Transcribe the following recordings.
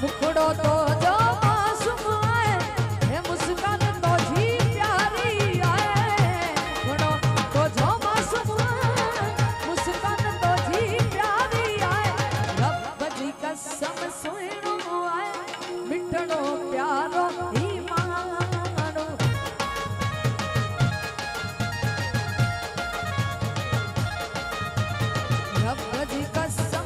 मुखड़ो तो जो मासूम है, ये मुस्कान तो जी प्यारी है। मुखड़ो तो जो मासूम है, मुस्कान तो जी प्यारी है। रब जी कसम सुनो है, मिठड़ो प्यारो ही मानो। रब जी कसम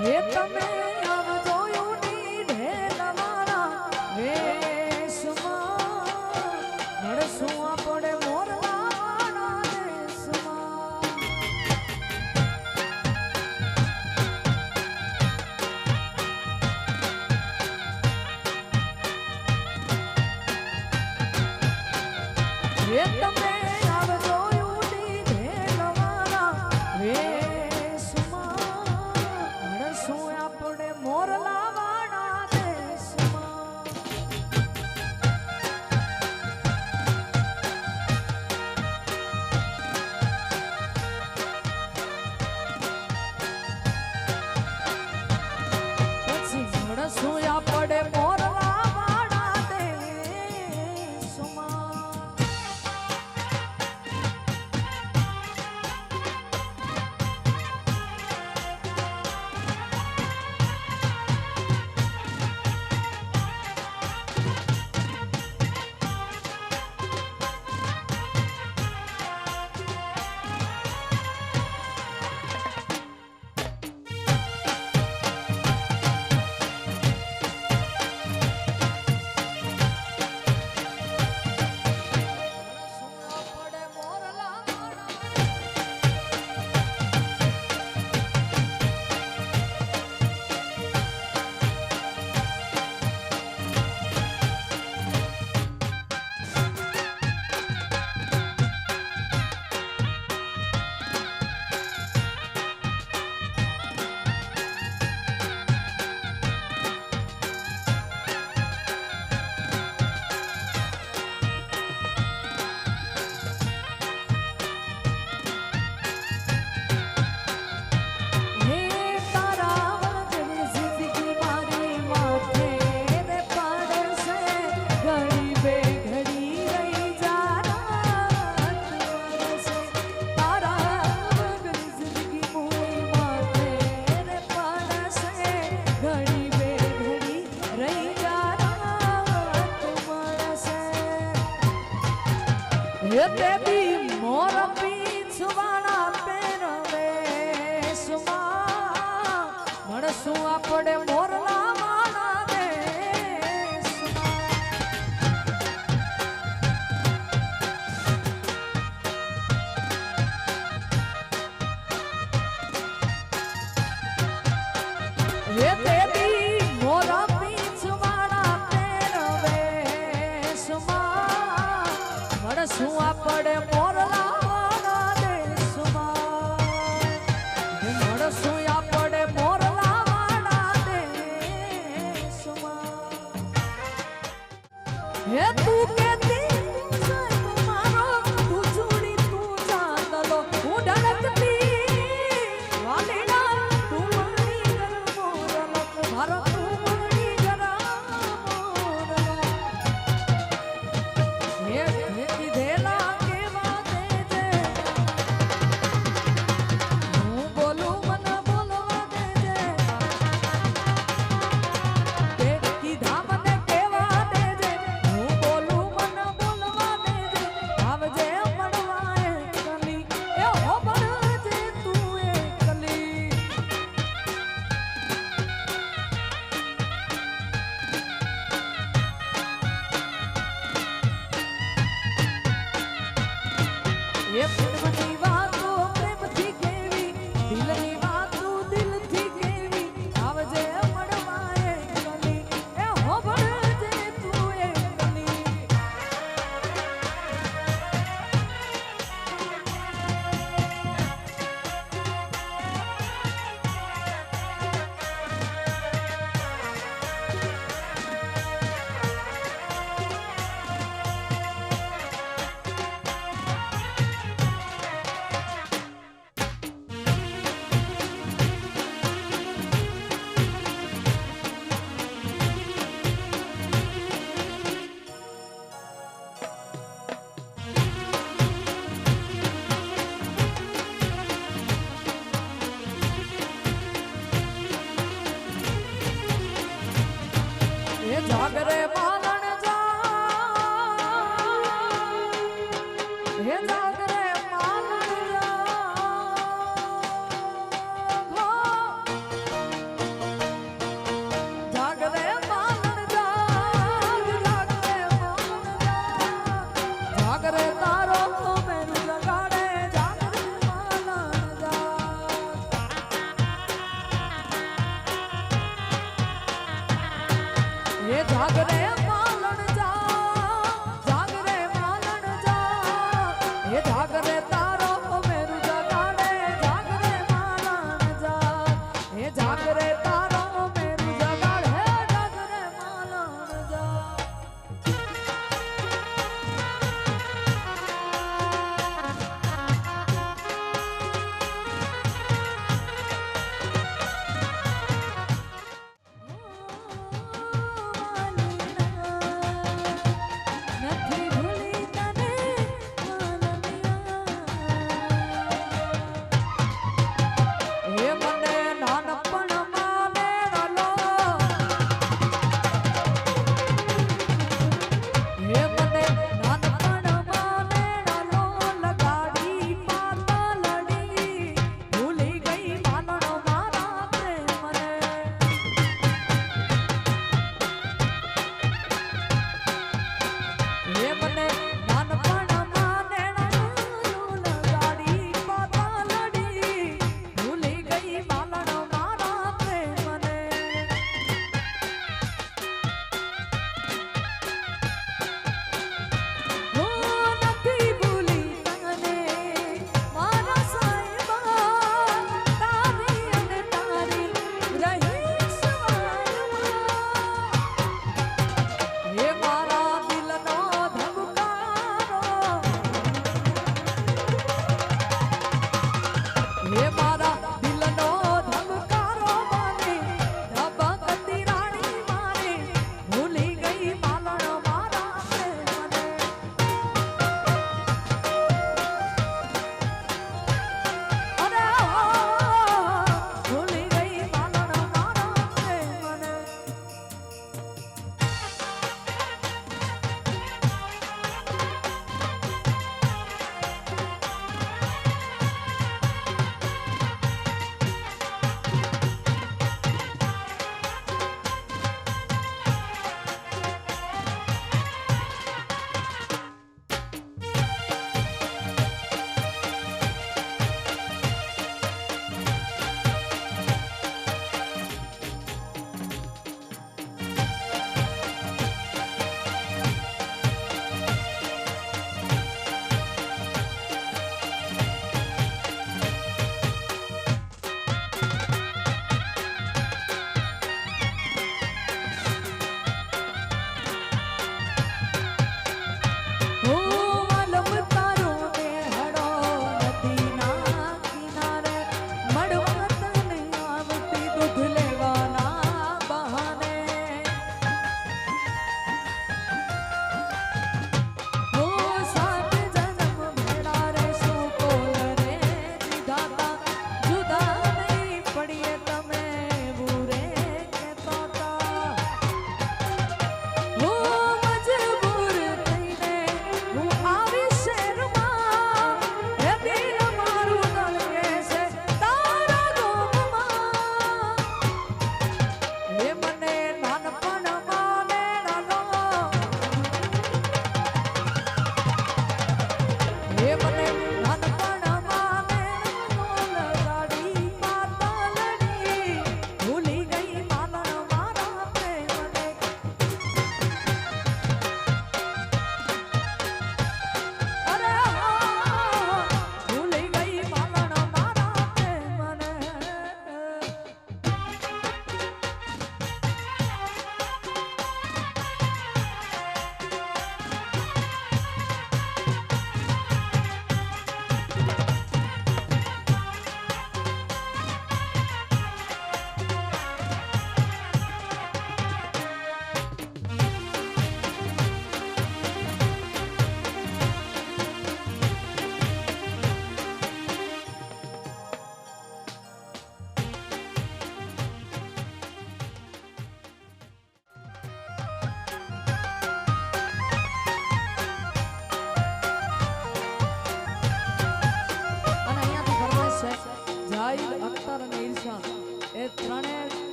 हे तमे आव जोયું ની ઢેલ મારા વેશમાં નડસું આપણે મોરલાના દેશમાં હે તમે આવ જોયું ની ઢેલ મારા આપણે મોરલા વાળા દેશમાં પછી મળશું આપણે મોરલા વાળા દેશમાં તે દી મોર પીછવાણા પહેરવે સુમા મળશું આપણે મોરના માણા દેશમાં. હે તે દી મોર પીછવાણા પહેરવે સુમા મળશું આપણે મોરના માણા દેશમાં. મળશું આપણે મોરના માણા દેશમાં. હે તું કેતી તું મારો તું ચૂડી તું ચાંદલો હું ઢળકતી વાલીડા તું મારી ઘર મોરલો મારો તું મારી ઘર મોરલો. હે કીધેલા કેવા દેજે હું બોલું મને બોલવા દેજે તે કીધા મને કેવા દેજે હું બોલું મને બોલવા દેજે આવજે મળવા એકલી એ હોબળજે તું એકલી. એ પ્રેમની વાતો પ્રેમથી કેવી દિલની વાતો દિલથી કેવી આવજે મળવા એકલી એ હોબળજે તું એકલી. એ જાગરે માલણ જા હે જાગરે માલણ જા જાગરે માલણ જા જાગરે તારો મેરું લગાડે જાગરે માલણ જા. એ જાગરે માલણ જા જાગરે માલણ જા એ જાગરે તારો મેરું જગાડે જાગરે માલણ જા એ જાગરે તારો મેરું જગાડે જાગરે માલણ જા. વાલી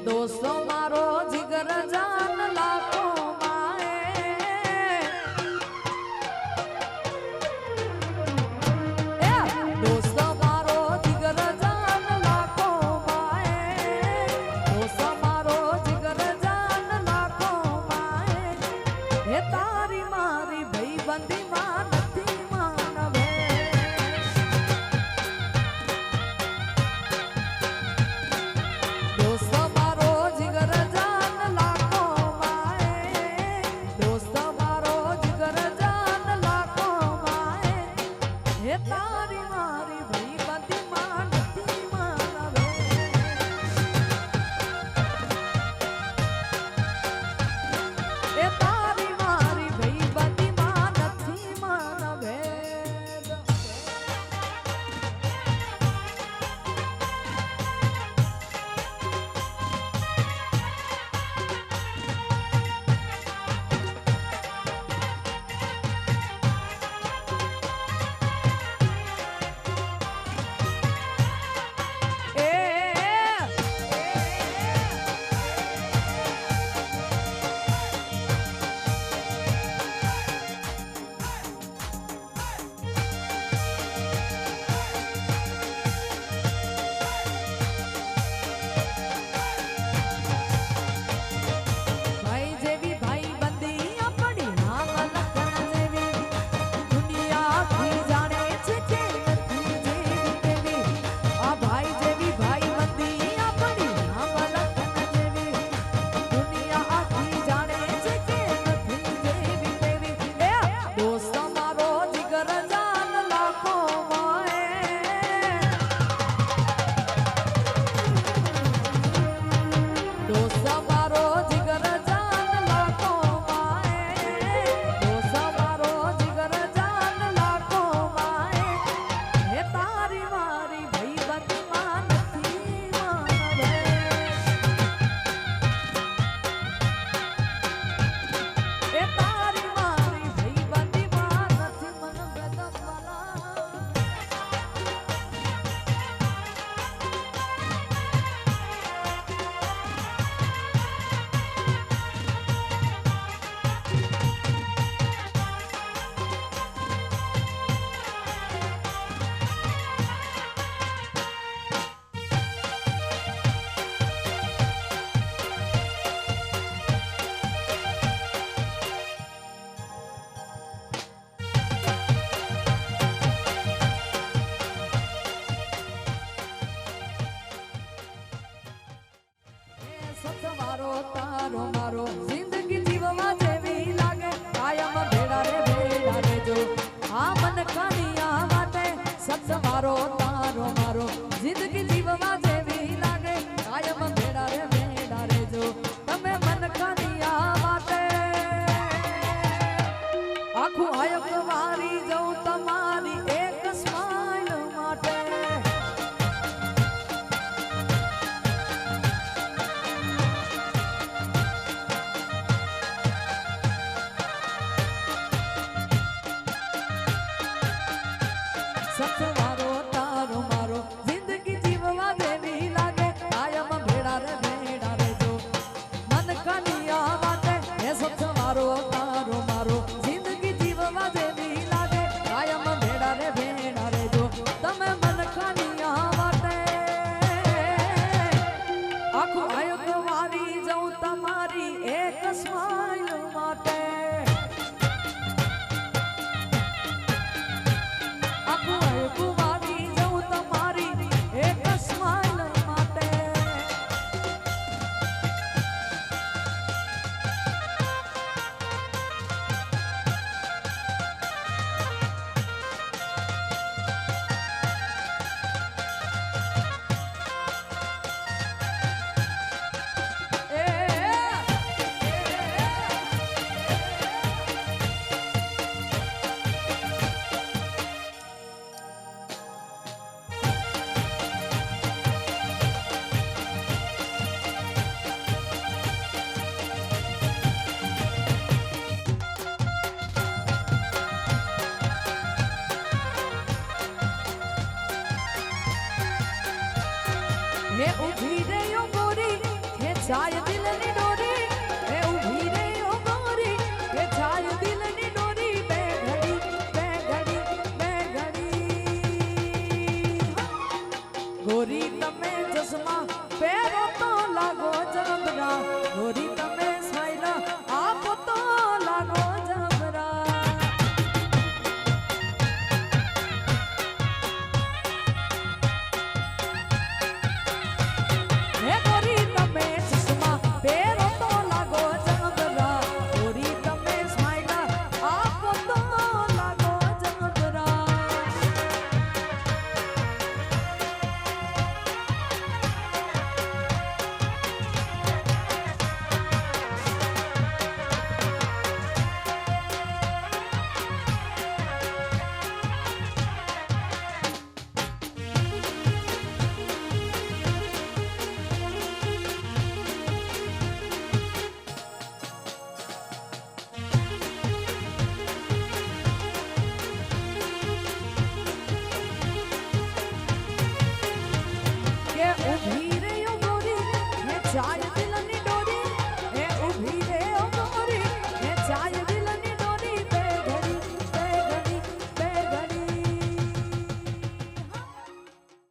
दोस्तों मारो जिगर जान लाखों माए दोस्तों मारो जिगर जान लाखों माए दोस्तों मारो जिगर जान लाखों माए हे तारी मारी भाई बंदी मान थी मानवे दोस्तों मारो जिगर जान लाखों माए दोस्तों मारो जिगर जान लाखों माए हे तारी मारी भाई बंदी मान थी मानवे हे तारी मारी भाई बंदी मान थी मानवे भाई जेवी भाई बंदी अपनी नाम लखन जेवी दुनिया की जाने छे के नथी जेवी तेवी आ भाई जेवी भाई बंदी अपनी नाम लखन जेवी दुनिया की जाने छे के नथी जेवी तेवी ए दोस्त मारो जिगर जान लाखों माए दोस्त मारो जिगर जान लाखों माए दोस्त मारो जिगर जान लाखों माए हे तारी मारी भाई बंदी मान थी मानवे हे तारी मारी भाई बंदी मान थी मनवे दबला સતવારો તારો મારો જિંદગી જીવવા જેવી લાગે કાયમ ભેડા રે જો આ મન ખાનિયા માટે સતવારો તારો મારો જિંદગી જીવવા જેવી લાગે કાયમ ભેડા રે જો તમે મન ખાનિયા માટે આખું આયક વારી જઉં તમારી એક સ્માઈલ માટે સતવારો તારો મારો જિંદગી જીવવા જેવી લાગે કાયમ ભેડા રે જો મન કાનિયા માટે હે સતવારો તારો મારો જિંદગી જીવવા જેવી લાગે કાયમ ભેડા રે જો તમે મન કાનિયા માટે આખું આયુક વારી જઉં તમારી એક સ્માઈલ માટે કુવારી જઉં તમારી એક સ્માઈલ માટે હે ઉભી રહ્યો ગોરી હે જાય દિલની ડોરી એ ઊભી રે ઓ ગોરી એ જાય દિલની ડોરી બે ઘડી ગોરી તમે ચશ્મા પહેરો તો લાગો જબરા ગોરી તમે સ્માઈલ આપો તો લાગો જબરા હે ગોરી તમે ચશ્મા પહેરો તો લાગો જબરા ગોરી તમે સ્માઈલ આપો તો લાગો જબરા કે ઊભી